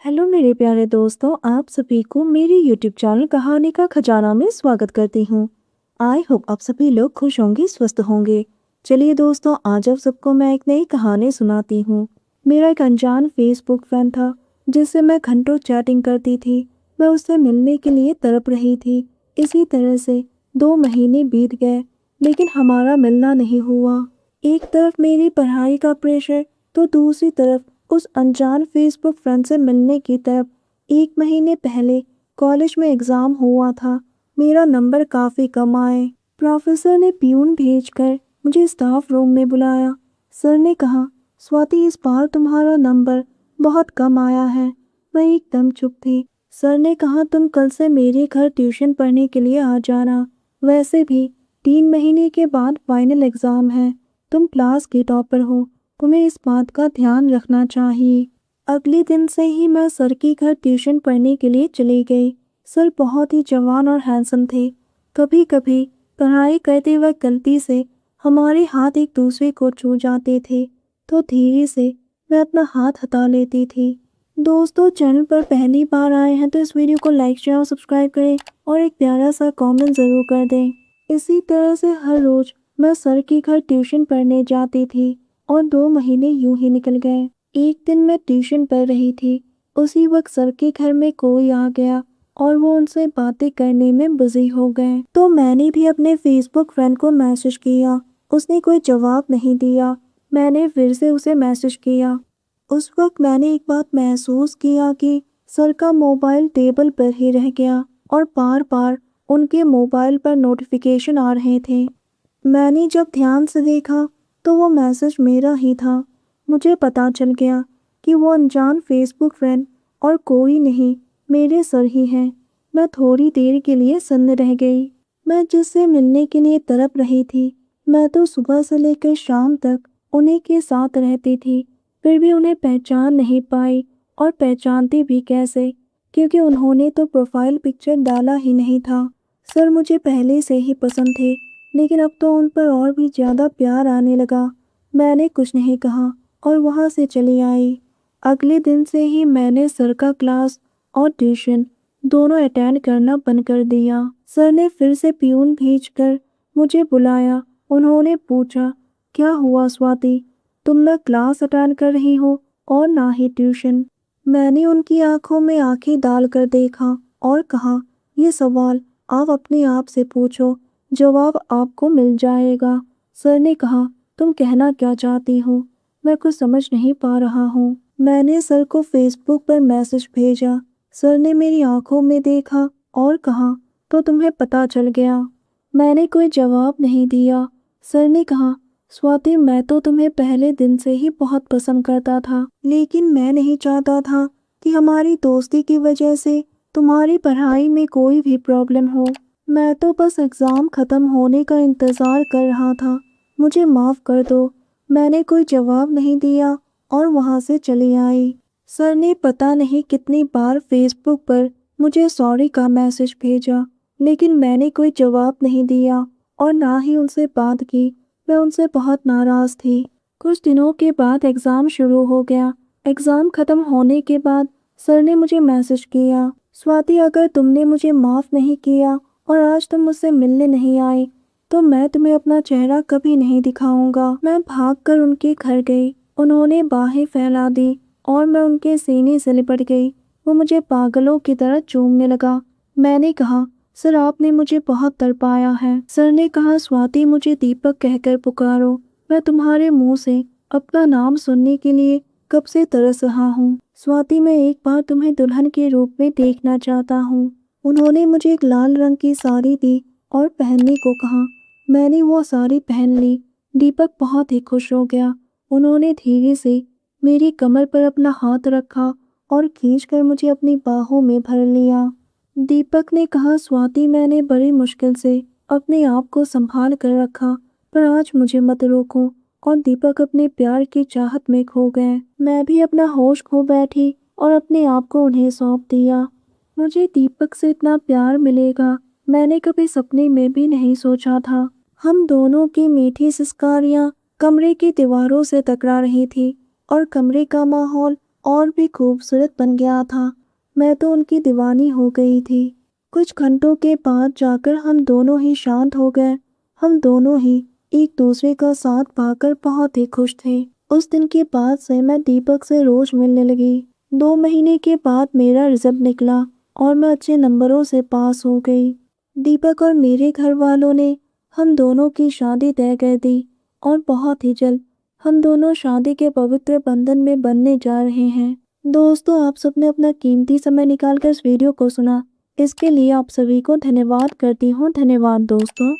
Hello मेरे प्यारे दोस्तों, आप सभी को मेरे यूट्यूब चैनल कहानी का खजाना में स्वागत करती हूँ। आई होप आप सभी लोग खुश होंगे, स्वस्थ होंगे। चलिए दोस्तों, आज आप सबको मैं एक नई कहानी सुनाती हूँ। मेरा एक अनजान फेसबुक फ्रेंड था जिससे मैं घंटों चैटिंग करती थी। मैं उससे मिलने के लिए तड़प रही थी। इसी तरह से 2 महीने बीत गए, लेकिन हमारा मिलना नहीं हुआ। एक तरफ मेरी पढ़ाई का प्रेशर, तो दूसरी तरफ उस अनजान फेसबुक फ्रेंड से मिलने की तरफ। 1 महीने पहले कॉलेज में एग्ज़ाम हुआ था। मेरा नंबर काफ़ी कम आए। प्रोफेसर ने प्यून भेजकर मुझे स्टाफ रूम में बुलाया। सर ने कहा, स्वाति, इस बार तुम्हारा नंबर बहुत कम आया है। मैं एकदम चुप थी। सर ने कहा, तुम कल से मेरे घर ट्यूशन पढ़ने के लिए आ जाना। वैसे भी 3 महीने के बाद फाइनल एग्ज़ाम है। तुम क्लास की टॉपर हो, तुम्हें इस बात का ध्यान रखना चाहिए। अगले दिन से ही मैं सर के घर ट्यूशन पढ़ने के लिए चली गई। सर बहुत ही जवान और हैंडसम थे। कभी कभी पढ़ाई करते वक्त गलती से हमारे हाथ एक दूसरे को छू जाते थे, तो धीरे से मैं अपना हाथ हटा लेती थी। दोस्तों, चैनल पर पहली बार आए हैं तो इस वीडियो को लाइक शेयर और सब्सक्राइब करें और एक प्यारा सा कमेंट ज़रूर कर दें। इसी तरह से हर रोज़ मैं सर के घर ट्यूशन पढ़ने जाती थी और 2 महीने यूं ही निकल गए। एक दिन मैं ट्यूशन पढ़ रही थी। उसी वक्त सर के घर में कोई आ गया और वो उनसे बातें करने में बिजी हो गए। तो मैंने भी अपने फेसबुक फ्रेंड को मैसेज किया। उसने कोई जवाब नहीं दिया। मैंने फिर से उसे मैसेज किया। उस वक्त मैंने एक बात महसूस किया कि सर का मोबाइल टेबल पर ही रह गया और बार बार उनके मोबाइल पर नोटिफिकेशन आ रहे थे। मैंने जब ध्यान से देखा तो वो मैसेज मेरा ही था। मुझे पता चल गया कि वो अनजान फेसबुक फ्रेंड और कोई नहीं, मेरे सर ही हैं। मैं थोड़ी देर के लिए सन्न रह गई। मैं जिससे मिलने के लिए तड़प रही थी। मैं तो सुबह से लेकर शाम तक उन्हीं के साथ रहती थी, फिर भी उन्हें पहचान नहीं पाई। और पहचानती भी कैसे, क्योंकि उन्होंने तो प्रोफाइल पिक्चर डाला ही नहीं था। सर मुझे पहले से ही पसंद थे, लेकिन अब तो उन पर और भी ज़्यादा प्यार आने लगा। मैंने कुछ नहीं कहा और वहाँ से चली आई। अगले दिन से ही मैंने सर का क्लास और ट्यूशन दोनों अटेंड करना बंद कर दिया। सर ने फिर से प्यून भेजकर मुझे बुलाया। उन्होंने पूछा, क्या हुआ स्वाति, तुम ना क्लास अटेंड कर रही हो और ना ही ट्यूशन। मैंने उनकी आंखों में आंखें डालकर देखा और कहा, ये सवाल आप अपने आप से पूछो, जवाब आपको मिल जाएगा। सर ने कहा, तुम कहना क्या चाहती हो? मैं कुछ समझ नहीं पा रहा हूँ। मैंने सर को फेसबुक पर मैसेज भेजा। सर ने मेरी आंखों में देखा और कहा, तो तुम्हें पता चल गया? मैंने कोई जवाब नहीं दिया। सर ने कहा, स्वाति, मैं तो तुम्हें पहले दिन से ही बहुत पसंद करता था, लेकिन मैं नहीं चाहता था कि हमारी दोस्ती की वजह से तुम्हारी पढ़ाई में कोई भी प्रॉब्लम हो। मैं तो बस एग्ज़ाम ख़त्म होने का इंतज़ार कर रहा था। मुझे माफ़ कर दो। मैंने कोई जवाब नहीं दिया और वहाँ से चली आई। सर ने पता नहीं कितनी बार फेसबुक पर मुझे सॉरी का मैसेज भेजा, लेकिन मैंने कोई जवाब नहीं दिया और ना ही उनसे बात की। मैं उनसे बहुत नाराज़ थी। कुछ दिनों के बाद एग्ज़ाम शुरू हो गया। एग्ज़ाम ख़त्म होने के बाद सर ने मुझे मैसेज किया, स्वाति, अगर तुमने मुझे माफ़ नहीं किया और आज तुम मुझसे मिलने नहीं आई, तो मैं तुम्हें अपना चेहरा कभी नहीं दिखाऊंगा। मैं भागकर उनके घर गई। उन्होंने बाहें फैला दी और मैं उनके सीने से लिपट गई। वो मुझे पागलों की तरह चूमने लगा। मैंने कहा, सर, आपने मुझे बहुत तड़पाया है। सर ने कहा, स्वाति, मुझे दीपक कहकर पुकारो। मैं तुम्हारे मुंह से अपना नाम सुनने के लिए कब से तरस रहा हूँ। स्वाति, मैं एक बार तुम्हें दुल्हन के रूप में देखना चाहता हूँ। उन्होंने मुझे एक लाल रंग की साड़ी दी और पहनने को कहा। मैंने वो साड़ी पहन ली। दीपक बहुत ही खुश हो गया। उन्होंने धीरे से मेरी कमर पर अपना हाथ रखा और खींचकर मुझे अपनी बाहों में भर लिया। दीपक ने कहा, स्वाति, मैंने बड़ी मुश्किल से अपने आप को संभाल कर रखा, पर आज मुझे मत रोको। और दीपक अपने प्यार की चाहत में खो गए। मैं भी अपना होश खो बैठी और अपने आप को उन्हें सौंप दिया। मुझे दीपक से इतना प्यार मिलेगा, मैंने कभी सपने में भी नहीं सोचा था। हम दोनों की मीठी सिसकारियाँ कमरे की दीवारों से टकरा रही थी और कमरे का माहौल और भी खूबसूरत बन गया था। मैं तो उनकी दीवानी हो गई थी। कुछ घंटों के बाद जाकर हम दोनों ही शांत हो गए। हम दोनों ही एक दूसरे का साथ पाकर बहुत ही खुश थे। उस दिन के बाद से मैं दीपक से रोज मिलने लगी। 2 महीने के बाद मेरा रिजल्ट निकला और मैं अच्छे नंबरों से पास हो गई। दीपक और मेरे घर वालों ने हम दोनों की शादी तय कर दी और बहुत ही जल्द हम दोनों शादी के पवित्र बंधन में बनने जा रहे हैं। दोस्तों, आप सबने अपना कीमती समय निकालकर इस वीडियो को सुना, इसके लिए आप सभी को धन्यवाद करती हूँ। धन्यवाद दोस्तों।